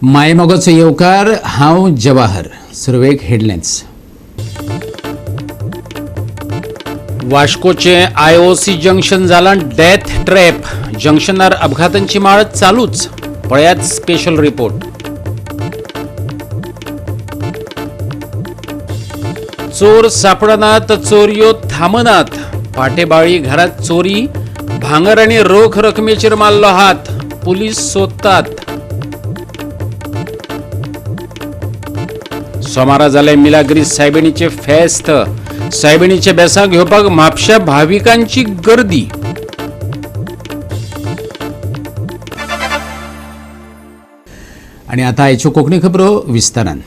मायमोगाचो येवकार हांव Jawahar. सर्वेक headlines. वास्कोचे IOC junction जाला डेथ ट्रॅप. जंक्शनार अपघातांची माळ चालूच. पळयात स्पेशल रिपोर्ट. चोर सापडनात, चोरयो थांबनात. पाटेबाळी घरात चोरी, भांगर आणि रोख रकमेचेर मारलो हात. पुलीस सोदतात. सोमारा जाले मिलाग्री सायबिणीचे फेस्त. सायबिणीचे बेसाक घेवपाक म्हापश्या भाविकांची गर्दी. आणि आता आयच्यो कोंकणी खबरो विस्तारान.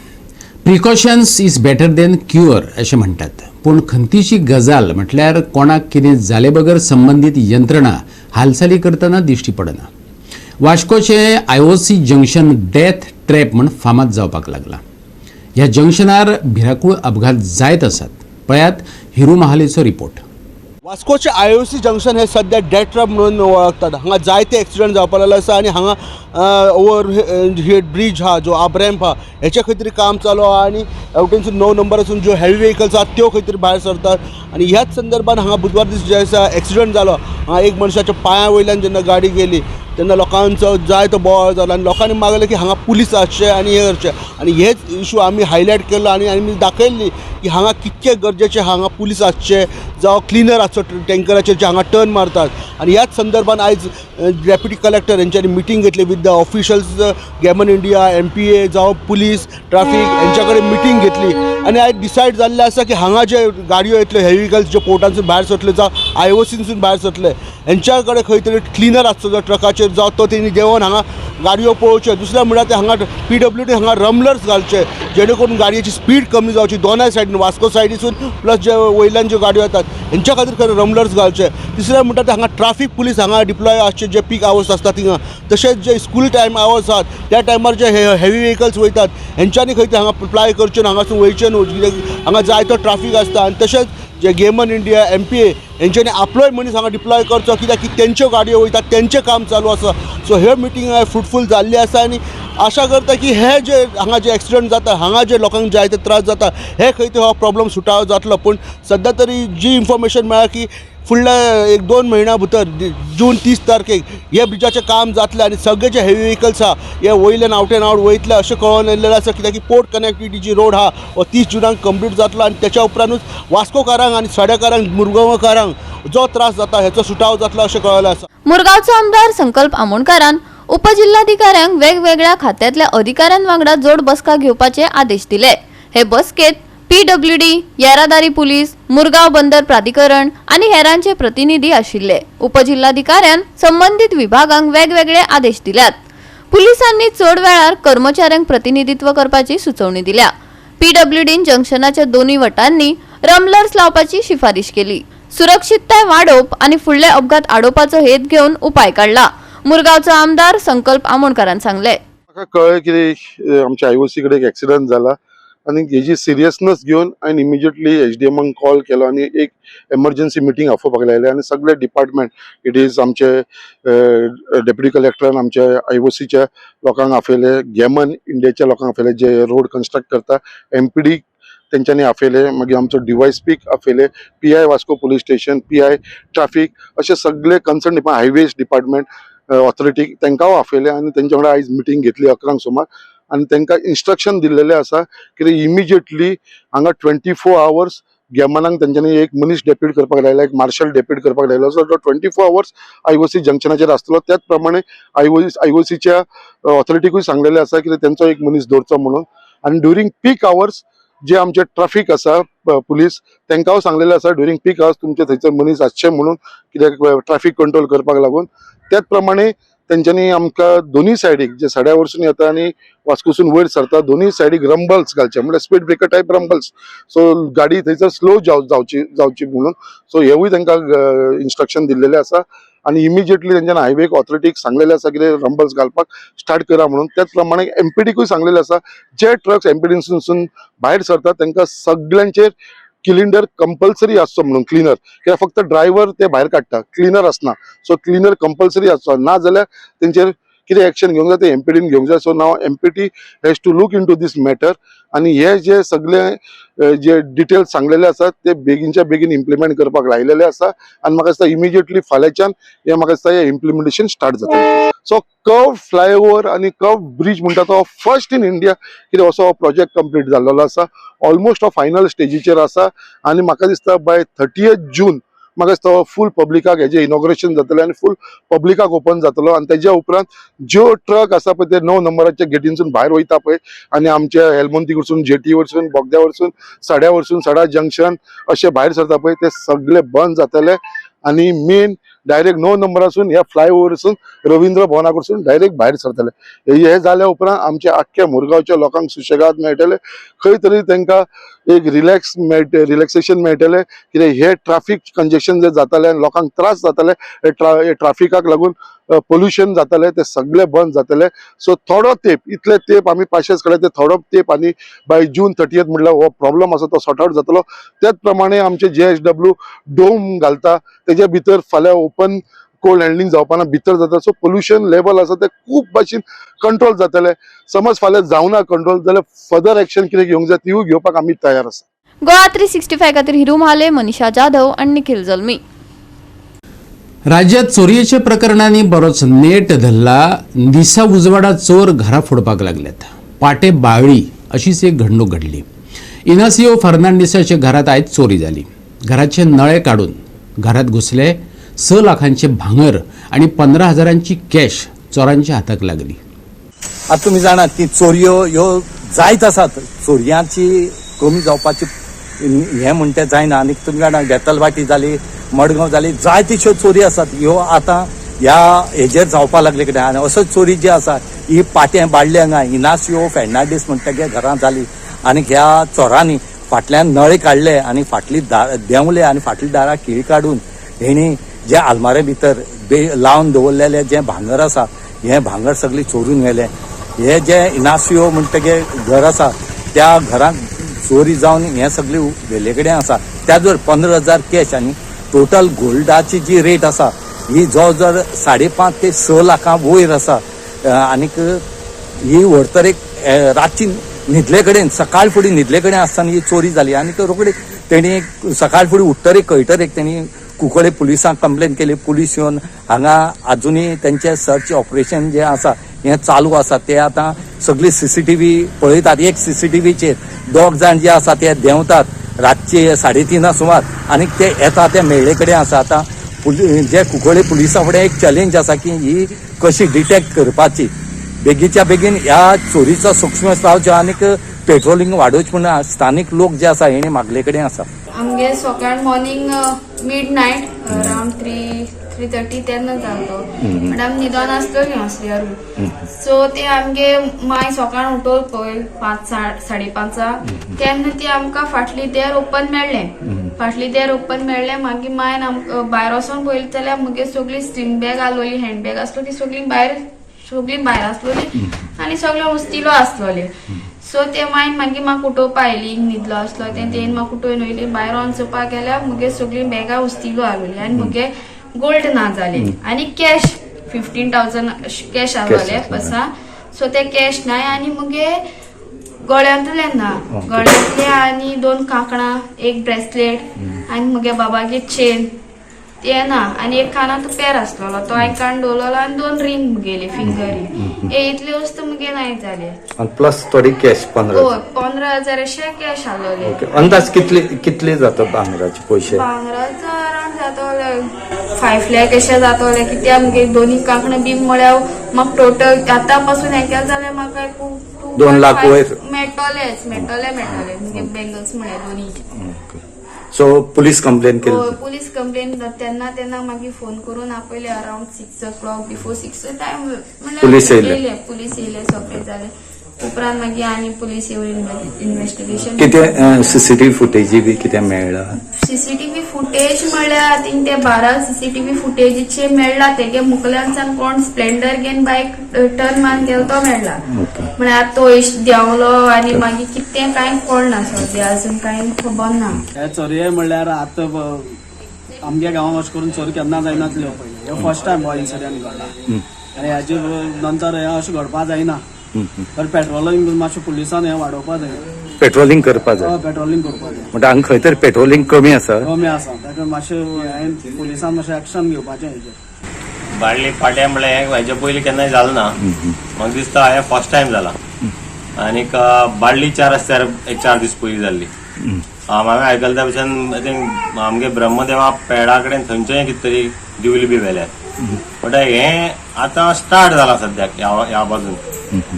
Precautions is better than cure अशें म्हणटात, पूण खंतीची गजाल म्हटल्यार कोणाक कितें जाले बगर संबंधीत यंत्रणा हालचाली करतना दिश्टी पडना. वास्कोचे IOC जंक्शन डेथ ट्रॅप म्हूण फामाद जावपाक लागला. ह्या जंक्शनार भिरांकूळ अपघात जायत आसात. पळयात हिरू महालेचो रिपोर्ट. वास्कोचे IOC जंक्शन हे सध्या डेथ ट्रॅप म्हणून वळखतात. हांगा जायते एक्सिडेंट जावपाक लागले आसा आणि हांगा ओवर हेड ब्रिज हा जो आब्रॅम्प हा हेचे खंय तरी काम चालू आहा आणि हेवटेनसून 9 नंबरासून ज्यो हेवी व्हेकल्स आहात त्यो खंय तरी भायर सरतात. आणि ह्याच संदर्भात हांगा बुधवार दीस जे आसा एक्सिडेंट जालो. हांगा एक मनशाच्या पांया वयल्यान जेन्ना गाडी गेली तेन्ना लोकांचो जायतो बोवाळ जालो आणि लोकांनी मागलें की हांगा पुलीस आसचे आणि हे करचे. आणि हेच इशू आमी हायलायट केलो आणि आमी दाखयल्ली की हांगा कितके गरजेचे हांगा पुलीस आसचे जावं क्लिनर आसचो टँकराचेर जे हांगा टर्न मारतात. आणि ह्याच संदर्भात आयज डेप्युटी कलेक्टर यांच्यानी मिटींग घेतली with the officials gammon India, MPA जावं पुलीस, ट्रॅफिक यांच्या कडेन मिटींग घेतली. आणि आयज डिसायड जाल्लें आसा की हांगा जे गाडयो येतल्यो हेवी व्हेकल्स जे पोर्टांसून भायर सरतले जावं IOCसून भायर सरतले हेंच्या कडेन खंय तरी क्लिनर आसचो जो ट्रकाचेर जावं तो तेणी देंवन हांगा गाडयो पळोवच्यो. दुसऱ्या म्हणल्यार ते हांगा PWD हांगा रमलर्स घालचे जेणे करून गाडयेची स्पीड कमी जावची. दोनाय सायडीन वास्को सायडीसून प्लस जे वयल्यान ज्यो गाडयो येतात हेंच्या खातीर खरें रमलर्स घालचे. तिसऱ्या म्हणटा ते हांगा ट्रॅफिक पुलीस हांगा डिप्लॉय आसचे जे पीक आवर्स आसता थिंगा. तशेंच जे स्कूल टायम आवर्स आहात त्या टायमार जे हेवी व्हेकल्स वयतात हेंच्यांनी खंय ते हांगा प्लाय करचे हांगासून वयचे न्हू कित्याक हांगा जायतो ट्रॅफिक आसता. आनी तशेंच जे गेमन इंडिया, MPA हेंच्यांनी आपलोय मनीस हांगा डिप्लॉय करचो कित्याक की तेंच्यो गाडयो वयतात तेंचें काम चालू आसा. सो हे मिटींग फ्रुटफूल जाल्ली आसा आणि आशा करता की हे जे हांगा जे एक्सिडेंट जाता हांगा जे लोकांक जायते त्रास जाता हे खंय ते हो प्रॉब्लम सुटावो जातलो. पूण सद्या तरी जी इन्फॉर्मेशन मेळ्ळा की फुडल्या 1-2 म्हयन्या भितर जून 30 तारखेक हे ब्रिजाचें काम जातलें आणि सगळे जे हेवी व्हेकल्स आहा हे वयल्यान आवट एंड आवट वयतले अशें कळोवन येयल्लें आसा. कित्याक की पोर्ट कनेक्टिविटी जी रोड हा हो 30 जुनाक कंप्लीट जातलो आणि त्याच्या उपरांतूच वास्कोकारांक आणि सड्याकारांक मुरगांवकारांक जो त्रास जाता हेचो सुटावो जातलो अशें कळयलें आसा. मुरगांवचो आमदार संकल्प आमोणकारान उपजिल्हाधिकाऱ्यांक वेगवेगळ्या खात्यांतल्या अधिकाऱ्यां वांगडा जोड बसका घेवपाचे आदेश दिले. हे बसकेत PWD, येरादारी पुलीस, मुरगांव बंदर प्राधिकरण आणि हेरांचे प्रतिनिधी आशिल्ले. उपजिल्हाधिकाऱ्यान संबंधित विभागांक वेगवेगळे आदेश दिल्यात. पुलिसांनी चड वेळार कर्मचाऱ्यांक प्रतिनिधित्व करपाची सुचोवणी दिल्या. PWDन जंक्शनाच्या दोन्ही वटांनी रमलर्स लावपाची शिफारीश केली. सुरक्षितताय वाडोवप आणि फुडले अपघात आडोवपाचो हेत घेवन उपाय काढला. मुरगांवचो आमदार संकल्प आमोणकारान सांगले. म्हाका कळ्ळें की आमच्या IOC कडेन एक एक्सिडंट जाला आणि हेजी सिरियसनेस घेवन हांवें इमिजिएटली SDMांक कॉल केलो आणि एक एमर्जन्सी मिटींग आफोवपाक लायले. आणि सगळे डिपार्टमेंट इट इज आमचे डेप्युटी कलेक्टरान आमच्या IOCच्या लोकांक आफयले, गेमन इंडियाच्या लोकांक आफयले जे रोड कंस्ट्रक्ट करता, MPD तेंच्यांनी आफयले, मागीर आमचो DYSP आफयले, PI Vasco police station, PI traffic अशे सगळे कन्सर्न हायवेज डिपार्टमेंट ऑथॉरिटीक तांकां आफयले. आणि तेंच्या वांगडा आयज मिटींग घेतली 11 सुमार. आणि तांकां इन्स्ट्रक्शन दिल्लेले आसा की इमिजिएटली हांगा 24 आवर्स गेमनांक तेंच्यांनी एक मनीस डेप्यूट करपाक लायला, एक मार्शल डेप्यूट करपाक लायलो. सो तो 24 आवर्स IOC जंक्शनाचेर आसतलो. त्याच प्रमाणे IOCच्या ऑथॉरिटीकूय सांगलेले आसा की तेंचो एक मनीस दवरचो म्हणून. आणि ड्युरींग पीक आवर्स जे आमचे ट्रॅफिक आसा पुलीस तांकां सांगलेले आसा ड्युरींग पीक आवर्स तुमचे थंयसर मनीस आसचे म्हणून कित्याक ट्रॅफिक कंट्रोल करपाक लागून. त्याच प्रमाणे तेंच्यांनी आमकां दोन्ही सायडीक जे सड्या वरसून येता आणि वास्कोसून वयर सरता दोन्ही सायडीक रंबल्स घालचे म्हणजे speed breaker type rumbles. So गाडी थंयसर स्लो जावची म्हणून. सो हेवूय तांकां इन्स्ट्रक्शन दिल्लेले आसा. आणि इमिजिएटली तेंच्यानी हायवे ऑथॉरिटीक सांगलेले आसा की रंबल्स घालपाक स्टार्ट करा म्हणून. त्याच प्रमाणे MPDकूय सांगलेले आसा जे ट्रक्स MPDसून भायर सरतात तांकां सगळ्यांचेर क्लिनर कंपल्सरी आसचो म्हणून. क्लिनर कित्याक फक्त ड्रायव्हर ते भायर काडटा, क्लिनर आसना. सो क्लिनर कंपल्सरी आसचो ना जाल्यार तेंचेर कितें एक्शन घेवंक जाय तें एमपीडीन घेवंक जाय. So now MPT has to look into this matter आनी हे जे सगळे जे डिटेल्स सांगलेले आसात ते बेगीनच्या बेगीन इम्प्लिमेंट करपाक लायलेले आसा आनी म्हाका दिसता इमिजिएटली फाल्यांच्यान हे म्हाका दिसता हे इम्प्लिमेंटेशन स्टार्ट जातलें. सो कर्व फ्लायओव्हर आनी कर्व ब्रिज म्हणटा तो फर्स्ट इन इंडिया कितें असो प्रोजेक्ट कंप्लीट जाल्लो आसा. ऑलमोस्ट हो फायनल स्टेजीचेर आसा आनी म्हाका दिसता बाय 30th जून म्हाका दिसता फूल पब्लिकाक हेजे इनॉग्रेशन जातलें आनी फूल पब्लिकाक ओपन जातलो. आनी तेज्या उपरांत ज्यो ट्रक आसा पळय ते 9 नंबराच्या गेटीनसून भायर वयता पळय आनी आमच्या हेलमंती कडसून जेटी वरसून बोगद्या वरसून सडा जंक्शन अशे भायर सरता पळय ते सगळे बंद जातले आनी मेन डायरेक्ट 9 नंबरासून ह्या फ्लायओव्हरसून रवींद्र भवना कडसून डायरेक्ट भायर सरतले. हे जाल्या उपरांत आमच्या आख्ख्या मुरगांवच्या लोकांक सुशेगाद मेळटले. खंय तरी तांकां एक रिलॅक्सेशन मेळटलें कित्याक हे ट्राफीक कंजेशन जे जाताले आनी लोकांक त्रास जाताले हे ट्राफिकाक लागून पोल्युशन जाताले ते सगळे बंद जातले. सो थोडो तेंप इतले तेंप आमी पाशेस काडले ते थोडो तेंप आनी बाय जून 30th म्हणल्यार हो प्रॉब्लम आसा तो सॉर्ट आउट जातलो. त्याच प्रमाणे आमचे JSW डोम घालता तेजे भितर फाल्यां ओपन कोल्ड हँडलिंग जावपाना भितर जाता. सो पोल्युशन लेवल आसा ते खूब भाशेन कंट्रोल जातले. समज फाल्यां जावना कंट्रोल जाल्यार फर्दर एक्शन कितें घेवंक जाय तीवूय घेवपाक आमी तयार आसा. गोवा 365 खातीर हिरू महाले, मनीषा जाधव आणि निखिल जल्मी. राज्यात चोरयेच्या प्रकरणांनी बरोच नेट धरला. दिसा उजवाडा चोर घरा फोडपाक लागल्यात. पाटे बाळी अशीच एक घडणूक घडली. इनासिओ फर्नांडिसाच्या घरात आयज चोरी जाली. घराचे नळे काढून घरात घुसले. 6 लाखांचे भांगर आणि 15,000ची कॅश चोरांच्या हाताक लागली. आता तुम्ही जाणात की चोरयो ह्यो जायत आसात. चोरयांची कमी जावपाची हे म्हणते जायना. आनी तुम्ही जाणा बेतलबाटी जाली, मडगांव जाली, जायत्यो चोरी आसात. ह्यो आता ह्या हेजेर जावपा लागले कितें. आनी असो चोरी जी आसा ही पाट्यां बाळ्ळे हांगा इनासिओ फेर्नांडीस म्हणटा गे घरां जाली. आनी ह्या चोरांनी फाटल्यान नळे काडले आनी फाटली देंवले आनी फाटली दारां खीळ काडून हेणी जे आलमारे भितर लावन दवरलेले जे भांगर आसा हे भांगर सगळी चोरून गेले. हे जे इनासिओ म्हणटगे घर आसा त्या घरांत चोरी जावन हे सगळी वेलेकडे आसा. त्याचवर 15,000 कॅश आनी टोटल गोल्डाची जी रेट आसा ही जवळ 5.5 ते 6 लाखां वयर आसा. आनीक ही व्हरतरेक रातची न्हिदले कडेन सकाळ फुडें न्हिदले कडेन आसतना ही चोरी जाली. आनीक रोखडी तेणी सकाळ फुडें उठतरेक कळटरेक तेणी कुंकळे पुलिसांक कंप्लेन केली. पुलीस येवन हांगा आजुनी त्यांचे सर्च ऑपरेशन जे आसा हे चालू आसा. ते आता सगळी CCTV पळयतात. एक CCTVचेर 2 जाण जे आसा ते देंवतात रातचे 3:30 सुमार आनी ते येता ते मेळ्ळे कडेन आसा. आता जे कुंकळे पुलिसां फुडें एक चॅलेंज आसा की ही कशी डिटेक्ट करपाची. बेगीच्या बेगीन ह्या चोरीचो सूक्ष्म रावचो आनीक पेट्रोलिंग वाडोवचें म्हणून स्थानीक लोक जे आसा हेणी मागले कडेन आसा. आमगे सकाळ मॉर्निंग midnight अराउंड 3:30 तेन्ना जालो. बट आमी न्हिदोन आसतली हांसल्यारू. सो ते आमगे माय सकाळ उठोल पळय 5:30 तेन्ना ती आमकां फाटली देर ओपन मेळ्ळे. फाटली देर ओपन मेळ्ळे मागीर मायन आमकां भायर वचोन पळयलें जाल्यार मुगे सगळी स्ट्रींग बॅग आसलोली, हँडबॅग आसलो ती सगळी भायर आसलोली आनी सगळे उस्तिलो आसलोले. सो ते मागीर म्हाका उठोवपा आयली. न्हिदलो आसलो तेन म्हाका उठोवन वयली. भायर ऑन चोवपाक गेल्यार मुगे सगळी बॅगां उस्तिलो आसलोली आनी मुगे गोल्ड ना जाले आनी कॅश 15,000 कॅश आसलोले पर्सा. सो ते कॅश नाय आनी मुगे गळ्यांतले ना. गळ्यांतले आनी 2 कांकणां, एक ब्रेसलेट आनी मुगे बाबागे चेन ते ना आनी एक कानाचो पेर आसलोलो तो हांवें काडून दवरलेलो आनी 2 रिंग मुगेली फिंगर रिंग. हे इतले वस्तू मुगे नाय जाले. प्लस थोडी कॅश 15,000 अशे कॅश आसलोले. अंदाज कितले जाता भांगराचे पयशे. भांगराचो अराउंड जातोले 5 लाख अशे जातोले. कित्याक मुगे दोनी कांकणां बी म्हळ्यार म्हाका टोटल आतां पासून हें केलें जाल्यार म्हाका 2 लाख वयर मेळटोलेच मुगे बँगल्स म्हळ्यार दोनी. सो पुलीस कंप्लेन केली. पुलीस कंप्लेन तेन्ना मागीर फोन करून आपयले around 6 o'clock before 6 time police येयले सगळे जाले. उपरांत मागीर आनी पुलीस येवन इन्व्हेस्टिगेशन. कितें CCTV फुटेजी बी कितें मेळ्ळा. CCTV फुटेज म्हळ्यार ते 12 CCTV फुटेजीचे मेळ्ळा. तेगे मुखल्यांच्यान कोण स्प्लेंडर घेवन बायक टर्न मारून गेलो तो मेळ्ळा. म्हळ्यार तो इश्ट देंवलो आनी मागीर कितें कांय कळना सद्या अजून कांय खबर ना. हे चोरये म्हणल्यार आतां आमगे गांवांत अशें करून चोरी केन्ना जायनासल्यो पयलीं. ह्यो फर्स्ट टायम हो इन्सिडंट घडला. आनी हाचे नंतर हें अशें घडपा जायना. तर पेट्रोलिंग मातशें पुलिसान हें वाडोवपा जाय. पेट्रोलिंग करपा जाय. पेट्रोलिंग करपा जाय. म्हणजे हांगा खंय तरी पेट्रोलिंग कमी आसा. कमी आसा. ताका मातशें हें पुलिसान मातशें एक्शन घेवपाचें हेजेर. बाळ्ळी पाट्या म्हळ्यार हेजे पयलीं केन्नाय जालें ना. म्हाका दिसता हें फर्स्ट टायम जाला. आनीक बाळ्ळी 4 रस्त्यार 4 दीस पयलीं जाल्ली. हांवें आयकलां त्या भशेन आय थिंक आमगे ब्रह्मदेवा पेडा कडेन थंयचेय कितें तरी दिवली बी व्हेल्यात. बट हें आतां स्टार्ट जालां सद्याक ह्या बाजून.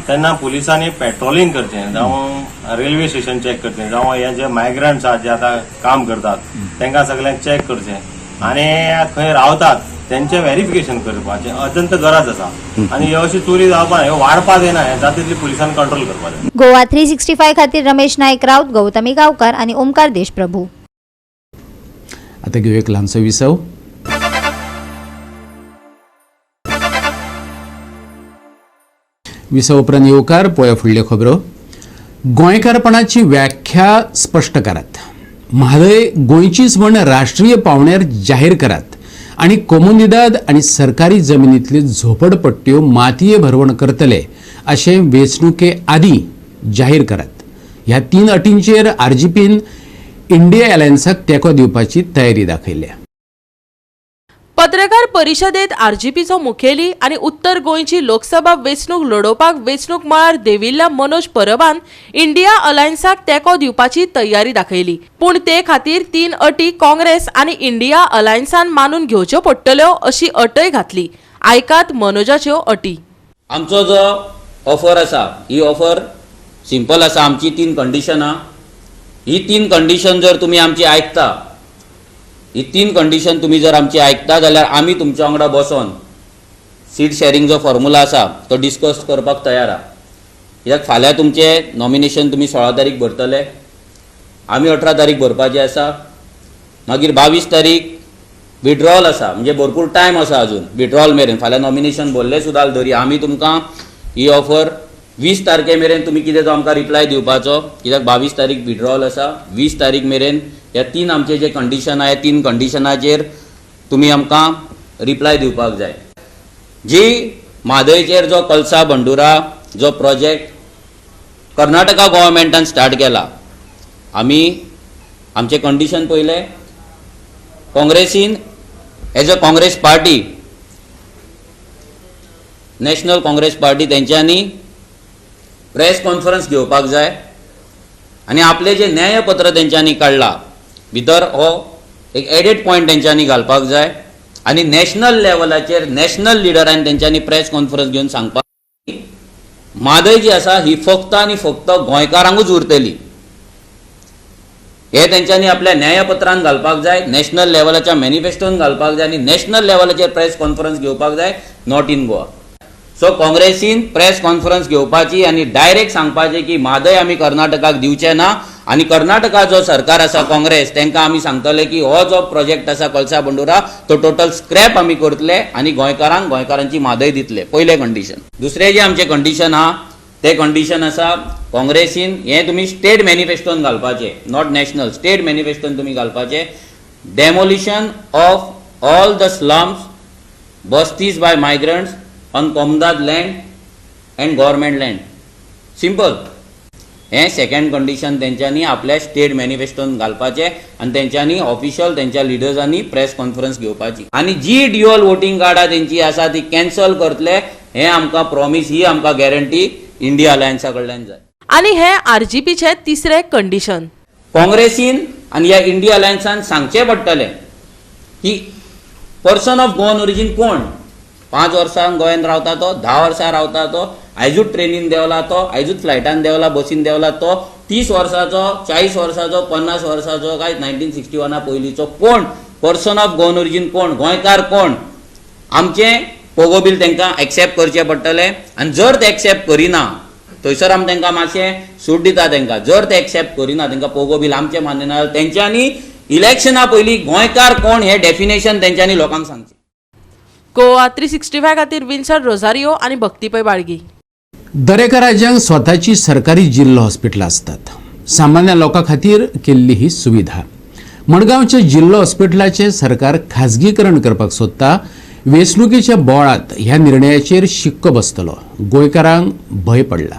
तेन्ना पुलिसांनी पेट्रोलिंग करचें, जावं रेल्वे स्टेशन चॅक करचें, जावं हे जे मायग्रंट्स आहात जे आतां काम करतात तांकां सगळ्यांक चॅक करचें आनी खंय रावतात तेंचें व्हेरिफिकेशन करपाचें अत्यंत गरज आसा. आनी ह्यो अशी चोरी जावपा ह्यो वाडपा जायना. हें जाता तितली पुलिसान कंट्रोल करपा जाय. गोवा 365 खातीर रमेश नायक राऊत, गौतमी गांवकार आणि ओमकार देशप्रभू. आता घेऊ एक ल्हानसो विसव. विसव उपरांत येवकार पळया फुडल्यो खबरो. गोंयकारपणाची व्याख्या स्पश्ट करात. म्हादय गोंयचीच म्हण राष्ट्रीय पावंड्यार जाहीर करात आणि कोमुनिदाद आणि सरकारी जमिनींतल्यो झोपडपट्ट्यो मातये भरवण करतले अशें वेंचणुके आदीं जाहीर करात. ह्या 3 अटींचेर आरजीपीन इंडिया अलायन्साक तेंको दिवपाची तयारी दाखयल्या. पत्रकार परिशदेत आरजीपीचो मुखेली आणि उत्तर गोंयची लोकसभा वेंचणूक लडोवपाक वेंचणूक मळार देविल्ल्या मनोज परबान इंडिया अलायन्साक तेंको दिवपाची तयारी दाखयली. पूण ते खातीर 3 अटी काँग्रेस आणि इंडिया अलायन्सान मानून घेवच्यो पडटल्यो अशी अटय घातली. आयकात मनोजाच्यो अटी. आमचो जो ऑफर आसा ही ऑफर सिंपल आसा. आमची 3 कंडिशनां. ही 3 कंडिशन जर तुमी आमची आयकता, ही 3 कंडिशन तुम्ही जर आमची आयकता जाल्यार आमी तुमच्या वांगडा बसोन सीट शेअरिंग जो फॉर्म्युला आसा तो डिस्कस करपाक तयार आहा. कित्याक फाल्यां तुमचें नॉमिनेशन तुमी 16 तारीख भरतले, आमी 18 तारीख भरपाचें आसा. मागीर 22 तारीख विड्रॉल आसा. म्हणजे भरपूर टायम आसा अजून विड्रॉल मेरेन. फाल्यां नॉमिनेशन भरलें सुद्दां धरी आमी तुमकां ही ऑफर 20 तारखे मेरेन तुमी कितें तो आमकां रिप्लाय दिवपाचो. कित्याक 22 तारीख विड्रॉल आसा. 20 तारीख मेरेन ह्या 3 आमचे जे कंडिशन आहे 3 कंडिशनाचेर तुमी आमकां रिप्लाय दिवपाक जाय. जी म्हादयचेर जो कलसा बंडुरा जो प्रोजेक्ट कर्नाटका गव्हर्मेंटान स्टार्ट केला, आमी आमचे कंडिशन पयले. काँग्रेसीन as a Congress party, national Congress party तेंच्यांनी प्रेस कॉन्फरन्स घेवपाक जाय आनी आपले जे न्यायपत्र तेंच्यांनी काडला भितर हो एक एडेड पॉयंट तेंच्यांनी घालपाक जाय आनी नॅशनल लेवलाचेर नॅशनल लिडरांनी तेंच्यांनी प्रेस कॉन्फरन्स घेवन सांगपाक म्हादय जी आसा ही फक्त आनी फक्त गोंयकारांकूच उरतली. हे तेंच्यांनी आपल्या न्यायपत्रांत घालपाक जाय, नॅशनल लेवलाच्या मॅनिफेस्टोन घालपाक जाय आनी नॅशनल लेवलाचेर प्रेस कॉन्फरन्स घेवपाक जाय, नॉट इन गोवा. सो काँग्रेसीन प्रेस कॉन्फरन्स घेवपाची आनी डायरेक्ट सांगपाचें की म्हादय आमी कर्नाटकाक दिवचे ना आनी कर्नाटका जो सरकार आसा काँग्रेस तांकां आमी सांगतले की हो जो प्रोजेक्ट आसा कलसा बंडुरा तो टोटल स्क्रॅप आमी करतले आनी गोंयकारांक गोंयकारांची म्हादय दितले. पयलें कंडिशन. दुसरें जे आमचें कंडिशन आहा तें कंडिशन आसा काँग्रेसीन हें तुमी स्टेट मॅनिफेस्टोन घालपाचें, नॉट नॅशनल, स्टेट मॅनिफेस्टोन तुमी घालपाचें. Demolition of all the slums, बस्तीज बाय मायग्रंट्स ऑन कोमदाद land and government land. Simple. हें सेकंड कंडिशन तेंच्यांनी आपल्या स्टेट मॅनिफेस्टोन घालपाचें आनी तेंच्यांनी ऑफिशियल तेंच्या लिडर्सांनी प्रेस कॉन्फरन्स घेवपाची. आनी जी ड्युअल वोटींग कार्डां तेंची आसा ती कॅन्सल करतले हें आमकां प्रॉमीस, ही आमकां गॅरंटी इंडिया अलायन्सा कडल्यान जाय. आणि हे आरजीपीचे 3रे कंडिशन. काँग्रेसीन आनी ह्या इंडिया अलायन्सान सांगचें पडटलें की पर्सन ऑफ गोवन ओरिजीन कोण. 5 वर्सां गोंयांत रावता तो, 10 वर्सां रावता तो, आयजूच ट्रेनीन देवला तो, आयजूच फ्लायटान देवला, बसीन देवला तो, 30 वर्साचो, 40 वर्साचो, 50 वर्साचो, काय 1961 पयलींचो कोण, पर्सन ऑफ गोवन ओरिजीन कोण, गोंयकार कोण, आमचें पोगो बील तांकां एक्सेप्ट करचें पडटलें. आनी जर ते एक्सेप्ट करिना थंयसर आमी तांकां मातशें सूट दिता तांकां. जर ते एक्सेप्ट करिना तांकां पोगो बील आमचें मान्य ना जाल्यार तेंच्यांनी इलेक्शना पयलीं गोंयकार कोण हें डेफिनेशन तेंच्यांनी लोकांक सांगचें. गोवा 365 खातीर विन्संट रोझारियो आणि भक्तीपै बाळगी. दरेका राज्यांक स्वताची सरकारी जिल्लो हॉस्पिटलां आसतात. सामान्य लोकां खातीर केल्ली ही सुविधा. मडगांवच्या जिल्लो हॉस्पिटलाचें सरकार खाजगीकरण करपाक सोदता. वेंचणुकीच्या बोळात ह्या निर्णयाचेर शिक्को बसतलो. गोंयकारांक भंय पडला.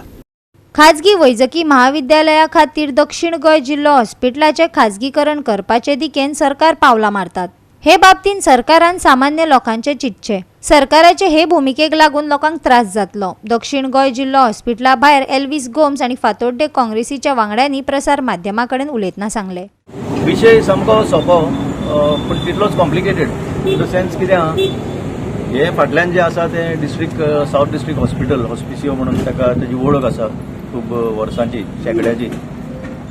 खाजगी वैजकी महाविद्यालया खातीर दक्षिण गोंय जिल्लो हॉस्पिटलाचे खाजगीकरण करपाचे दिकेन सरकार पावलां मारतात. हे बाबतीन सरकारान सामान्य लोकांचे चिंतचे. सरकाराचे हे भुमिकेक लागून लोकांक त्रास जातलो. दक्षिण गोंय जिल्लो हॉस्पिटला भायर एल्विस गोम्स आणि फातोड्डे काँग्रेसीच्या वांगड्यांनी प्रसार माध्यमां कडेन उलयतना सांगले. विशय सामको सोंपो पूण तितलोच कॉम्प्लिकेटेड इन द सेन्स कित्याक हे फाटल्यान जे आसा ते district south district hospital Hospicio म्हणून ताका तेजी वळख आसा खूब वर्सांची शेंकड्याची.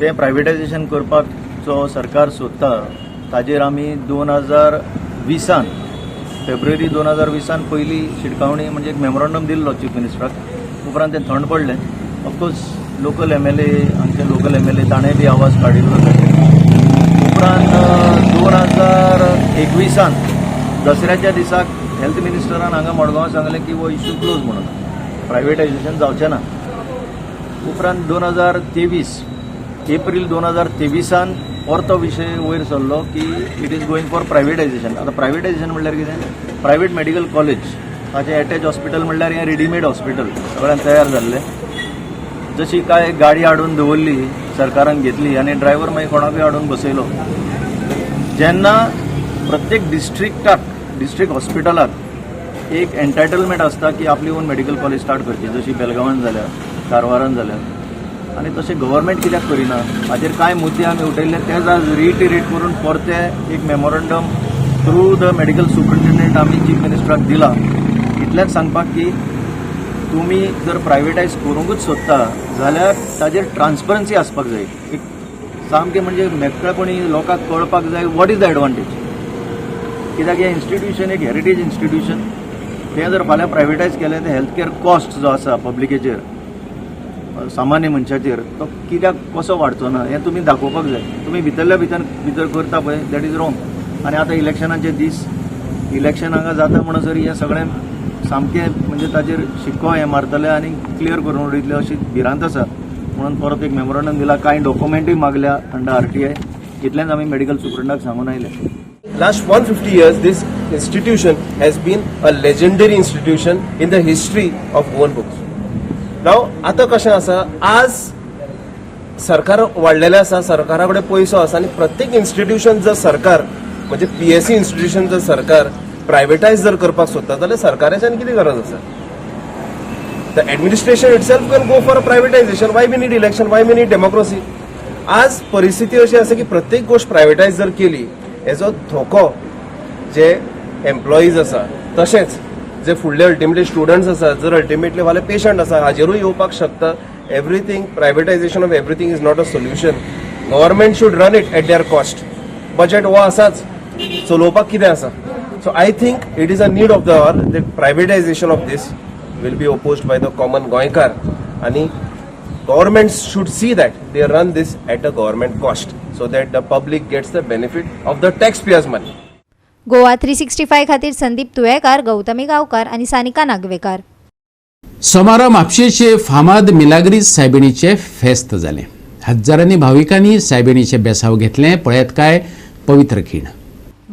ते प्रायवेटायजेशन करपाक जो सरकार सोदता ताजेर आमी 2020 फेब्रुवारी 2020 पयली शिटकावणी म्हणजे एक मेमोरंडम दिल्लो चीफ मिनिस्टराक. उपरांत तें थंड पडलें. ऑफकोर्स लोकल MLA आमचे लोकल MLA ताणें बी आवाज काडिल्लो ताचेर. उपरांत 2021 दसऱ्याच्या दिसाक हेल्थ मिनिस्टरान हांगा मडगांव सांगलें की वो इश्यू क्लोज म्हणून प्रायवेटायजेशन जावचें ना. उपरांत 2023 एप्रील 2023 परतो विशय वयर सरलो की इट इज गोईंग फॉर प्रायवेटायजेशन. आतां प्रायवेटायजेशन म्हणल्यार कितें प्रायवेट मेडिकल कॉलेज ताचें एटॅच हॉस्पिटल म्हणल्यार हें रेडीमेड हॉस्पिटल सगळ्यान तयार जाल्लें. जशी काय गाडी हाडून दवरली सरकारान घेतली आनी ड्रायव्हर मागीर कोणाकूय हाडून बसयलो. जेन्ना प्रत्येक डिस्ट्रिक्ट हॉस्पिटलाक एक एन्टायटलमेंट आसता की आपली ओन मेडिकल कॉलेज स्टार्ट करची, जशी बेलगांवान जाल्या कारवारान जाल्या. आनी तशें गव्हर्मेंट कित्याक करिना हाचेर कांय मुद्दे आमी उठयल्ले. तेच आज रिइटरेट करून परते एक memorandum through the medical superintendent आमी चीफ मिनिस्टराक दिला. इतलेंच सांगपाक की तुमी जर प्रायवेटायज करूंकच सोदता जाल्यार ताजेर ट्रान्सपरन्सी आसपाक जाय. एक सामकें म्हणजे मेकळेपणी लोकांक कळपाक जाय वॉट इज द एडवांटेज. कित्याक हें इन्स्टिट्यूशन एक हेरिटेज इन्स्टिट्यूशन. तें जर फाल्यां प्रायवेटायज केलें तें हेल्थ केअर कॉस्ट जो आसा पब्लिकेचेर सामान्य मनशाचेर तो कित्याक कसो वाडचो ना हें तुमी दाखोवपाक जाय. तुमी भितर करता पळय दॅट इज रॉंग. आनी आतां इलेक्शनाचे दीस इलेक्शन हांगा जाता म्हणसर हें सगळें सामकें म्हणजे ताजेर शिक्को हें मारतले आनी क्लियर करून उडयतले अशी भिरांत आसा. म्हणून परत एक मेमोरंडम दिला. कांय डॉक्युमेंटूय मागल्या अंडर RTI. इतलेंच आमी मेडिकल सुपरिटेंडंटाक सांगून आयले. Last 150 years, this institution has been a legendary institution in the history of Goan books. Now, आता कशें आसा आज सरकार वाडलेलें आसा, सरकारा कडेन पयसो आसा आनी प्रत्येक इन्स्टिट्यूशन जर सरकार म्हणजे PSC इन्स्टिट्यूशन जर सरकार प्रायवेटायज जर करपाक सोदता जाल्यार सरकाराच्यान कितें गरज आसा. The administration itself can go for a privatization. Why we need election, why we need democracy. आज परिस्थिती अशी आसा की प्रत्येक गोष्ट प्रायवेटायज जर केली हेजो धोको जे एम्प्लॉईज आसा तशेंच जे फुडले अल्टिमेटली स्टुडंट्स आसा जर अल्टिमेटली फाल्यां पेशंट आसा हाजेरूय येवपाक शकता. Everything privatization of everything is not a solution. Government should run it at their cost. Budget हो आसाच चलोवपाक कितें आसा. So I think it is a need of the hour. The privatization of these will be opposed by the common गोंयकार आनी governments should see that they run this at a government cost so that the public gets the benefit of the taxpayers' money. Goa 365 खातीर संदीप तुयेकार, गौतमी गांवकार आणि सानिका नागवेकार. सोमारा म्हापशेचे फामाद मिलाग्रीस सायबिणीचे फेस्त जाले. हजारांनी भाविकांनी सायबिणीचे बेसाव घेतले. पळयात काय पवित्र खीण.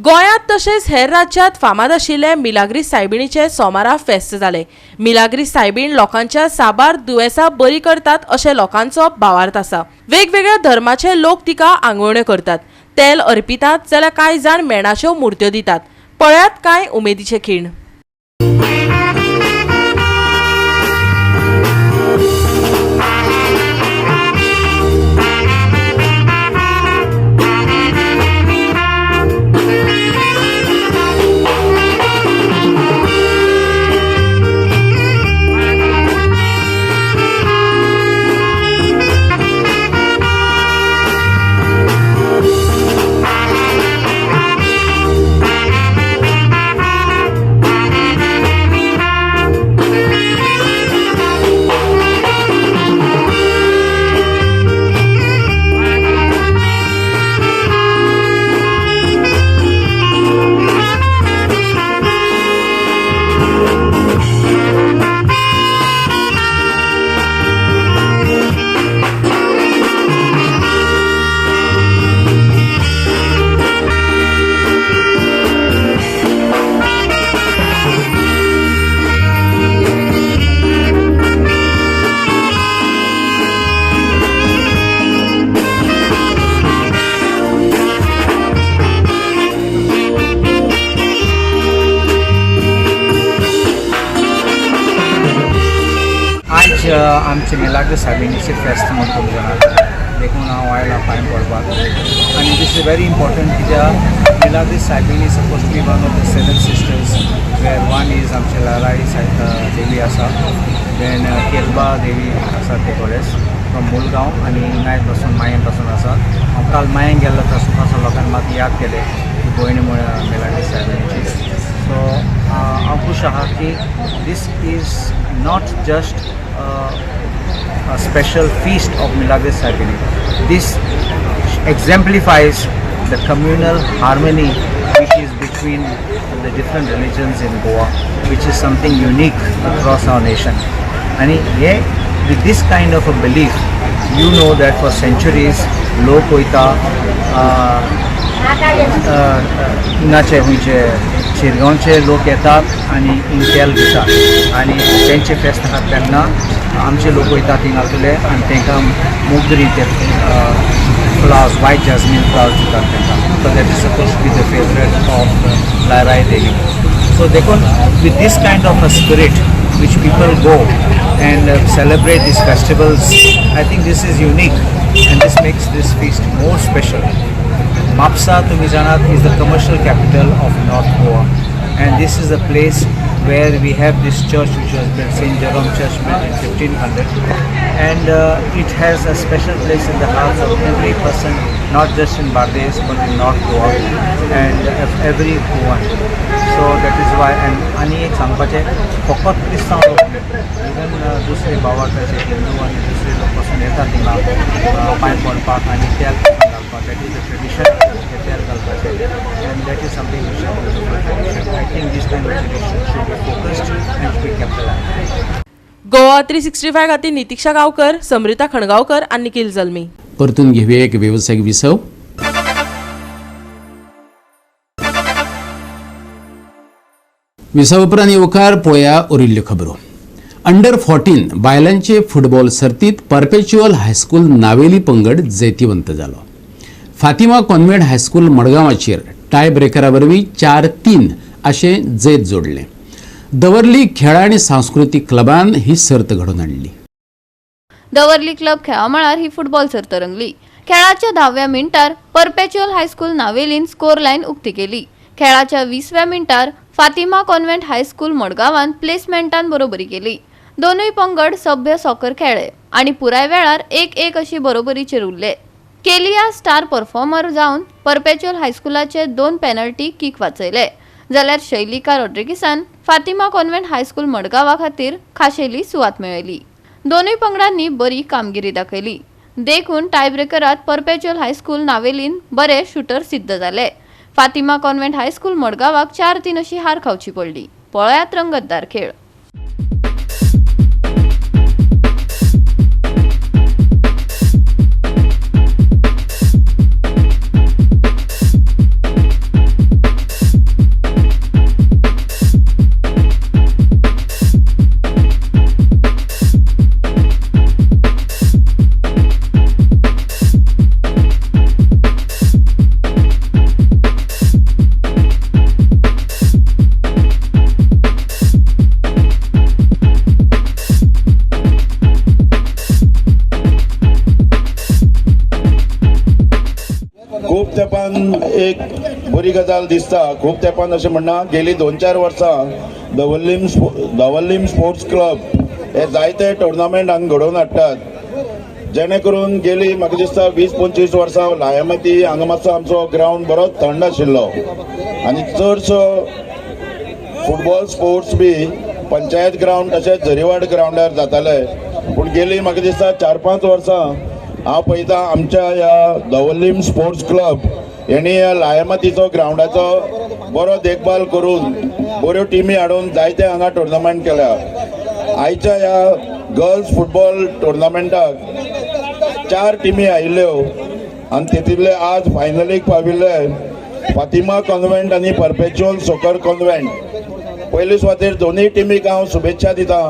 गोंयांत तशेंच हेर राज्यांत फामाद आशिल्ले मिलाग्रीस सायबिणीचे सोमारा फेस्त जाले. मिलाग्रीस सायबीण लोकांच्या साबार दुयेंसां बरी करतात अशें लोकांचो भावार्थ आसा. वेगवेगळ्या धर्माचे लोक तिका आंगवण्यो करतात. तेल अर्पितात जाल्यार कांय जाण मेणाच्यो मुर्त्यो दितात. पळयात कांय उमेदीचे खीण. आमचे मिलाग्रे सायबिणीचे फेस्त म्हणून तुमचे जाणात देखून हांव आयला फायन पडपाक आनी दिस इज वेरी इम्पॉर्टंट कित्याक Milagres Saibini suppose to be one of the 7 sisters where one is आमचे लाराई देवी आसा देन केलबा देवी आसा ते कडेच फ्रॉम मुलगांव आनी हिंगाय पासून मायें पासून आसा हांव काल मायें गेल्लो तासून लोकांनी म्हाका याद केले की भयणी म्हण मिलाग्रे सायबिणीची सो हांव खूश आहा की this is not just a special feast of Milagre Saibini. This exemplifies the communal harmony which is between the different religions in Goa, which is something unique across our nation. And with this kind of a belief, you know that for centuries, lok hoita हिंगाचे हुंयचे शिरगांवचे लोक येतात आनी इंतेल दितात आनी तेंचे फेस्त आसा तेन्ना आमचे लोक वयतात थिंगातले आनी तांकां मुगरी ते फ्लावर्स वायट जॅस्मीन फ्लावर्स दितात तांकां so that is suppose to be the favourite of Lairai Devi so देखून with these kind of a spirit which people go and celebrate these festivals, I think this is unique and this makes this feast more special. Mapsa, tumhi janat, is the commercial capital of North Goa, and this is a place where we have this church which was built, St. Jerome Church, built in 1500, and it has a special place in the hearts of every person, not just in Bardez but in North Goa, and every Goan. So that is why, and ani ek सांगपाचें फकत क्रिस्तांव लोक even दुसरे बावाकाचे हिंदू आनी दुसरे लोक पासून येतात थिंगा पांय पडपाक आनी तेल घालपाक दॅट इज द ट्रेडिशन तेल घालपाचें and that is something which is I think this kind of tradition should be focused and should be kept alive. Goa 365 खातीर नितीक्षा गांवकर, समृता खणगांवकर आनी निखिल जल्मी. परतून घेऊया एक व्यावसायिक विसव. विसव उपरांत येवकार पळोवया उरिल्ल्यो खबरो. अंडर 14 बायलांचे फुटबॉल सर्तीत परपेच्युअल हायस्कूल नावेली पंगड जैतिवंत जालो. फातिमा कॉन्व्हेंट हायस्कूल मडगांवाचेर टाय ब्रेकरा वरवीं 4-3 अशें जैत जोडलें. दवर्ली खेळा आनी सांस्कृतीक क्लबान ही सर्त घडोवन हाडली. दवर्ली क्लब खेळा मळार ही फुटबॉल सर्त रंगली. खेळाच्या 10व्या मिनटार परपेच्युअल हायस्कूल नावेलीन स्कोर लायन उक्ती केली. खेळाच्या 20व्या मिनटार फातिमा कॉन्व्हेंट हायस्कूल मडगांवान प्लेसमेंटान बरोबरी केली. दोनूय पंगड सभ्य सॉकर खेळ्ळे आणि पुराय वेळार 1-1 अशी बरोबरीचेर उरले. केलिया स्टार परफॉर्मर जावन परपेच्युअल हायस्कूलाचे 2 पेनल्टी किक वाचयले जाल्यार शैलिका रॉड्रिगीसान फातिमा कॉन्व्हेंट हायस्कूल मडगांवा खातीर खाशेली सुवात मेळयली. दोनूय पंगडांनी बरी कामगिरी दाखयली. देखून टायब्रेकरात परपेच्युअल हायस्कूल नावेलीन बरे शूटर सिद्ध जाले. फातिमा कॉन्व्हेंट हायस्कूल मडगांवाक 4-3 अशी हार खावची पडली. पळयात रंगतदार खेळ. खूब तेंपान एक बरी गजाल दिसता. खूब तेंपान अशें म्हणना गेली 2-4 वर्सां दवर्लीम स्पोर्ट्स क्लब हे जायते टुर्नामेंट हांगा घडोवन हाडटात जेणे करून गेली म्हाका दिसता 20-25 वर्सां लायमाती हांगा मातसो आमचो ग्रावंड बरो थंड आशिल्लो आनी चडसो फुटबॉल स्पोर्ट्स बी पंचायत ग्रावंड तशेंच झरीवाड ग्रावंडार जाताले. पूण गेली म्हाका दिसता 4-5 वर्सां हांव पळयता आमच्या ह्या दवर्लीम स्पोर्ट्स क्लब हेणी ह्या लायमातीचो ग्रावंडाचो बरो देखभाल करून बऱ्यो टिमी हाडून जायते हांगा टुर्नामेंट केल्या. आयच्या ह्या गर्ल्स फुटबॉल टुर्नामेंटाक 4 टिमी आयिल्ल्यो आनी तेतूंतले आज फायनलीक पाविल्ले फातिमा कॉन्व्हेंट आनी परपेच्युअल सॉकर कॉन्व्हेंट. पयले सुवातेर दोनूय टिमीक हांव शुभेच्छा दिता.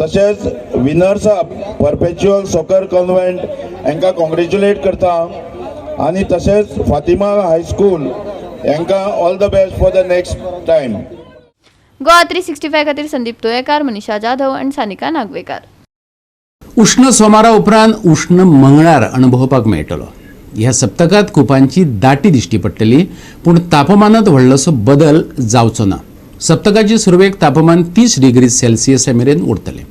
तशेंच विनर्साक परपेच्युअल सॉकर कॉन्व्हेंट हांकां कॉंग्रेच्युलेट करता आनी तशेंच फातिमा हायस्कूल हांकां all the best for the next time. Goa 365 खातीर संदीप तोयेकार, मनीषा जाधव आनी सानिका नागवेकर. उष्ण सोमारा उपरांत उष्ण मंगळार अनुभवपाक मेळटलो. ह्या सप्तकात खुपांची दाटी दिश्टी पडटली, पूण तापमानात व्हडलोसो बदल जावचो ना. सप्तकाचे सुरवेक तापमान 30 डिग्री सेल्सियस मेरेन उरतलें.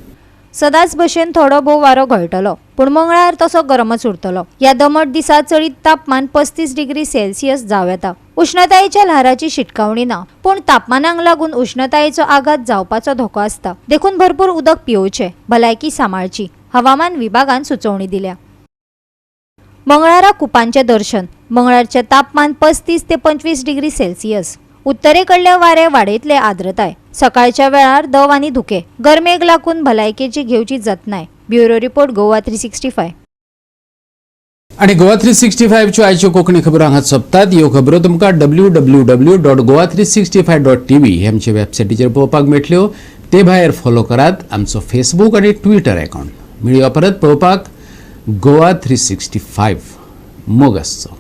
सदांच भशेन थोडो भोव वारो घोळटलो, पूण मंगळार तसो गरमच उरतलो. ह्या दमट दिसा चडीत तापमान 35 डिग्री सेल्सियस जावं येता. उष्णतायेच्या ल्हाराची शिटकावणी ना, पूण तापमानाक लागून उष्णतायेचो आघात जावपाचो धोको आसता. देखून भरपूर उदक पिवचें, भलायकी सांबाळची, हवामान विभागान सुचोवणी दिल्या. मंगळारा कुपांचें दर्शन. मंगळारचें तापमान 35 ते 25 डिग्री सेल्सियस. उत्तरेकडले वारे वाडयतले आर्द्रताय. सकाळच्या वेळार दव आनी धुके. गरमेक लागून भलायकेची घेवची जतनाय. Bureau report Goa 365. आणि गोवा 365 च्यो आयच्यो कोंकणी खबरो हांगाच सोंपतात. ह्यो खबरो तुमकां www.goa365.tv हे आमचे वेबसायटीचेर पळोवपाक मेळटल्यो. ते भायर फॉलो करात आमचो फेसबूक आनी ट्विटर अकाउंट. मेळया परत पळोवपाक गोवा 365 मोग आसचो.